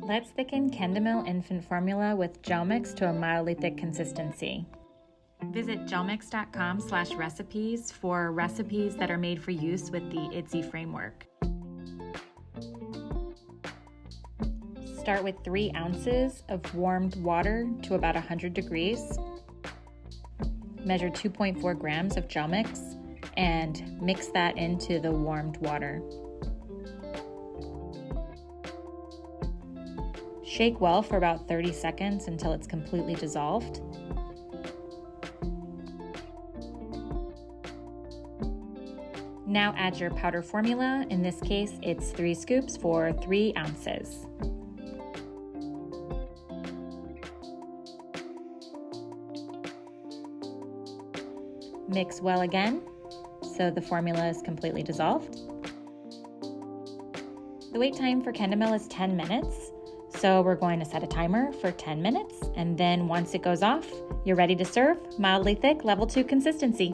Let's thicken Kendamil Infant formula with Gelmix to a mildly thick consistency. Visit gelmix.com/recipes for recipes that are made for use with the IDDSI framework. Start with 3 ounces of warmed water to about 100 degrees. Measure 2.4 grams of gel mix and mix that into the warmed water. Shake well for about 30 seconds until it's completely dissolved. Now add your powder formula. In this case, it's 3 scoops for 3 ounces. Mix well again, so the formula is completely dissolved. The wait time for Kendamil is 10 minutes, so we're going to set a timer for 10 minutes, and then once it goes off, you're ready to serve mildly thick level 2 consistency.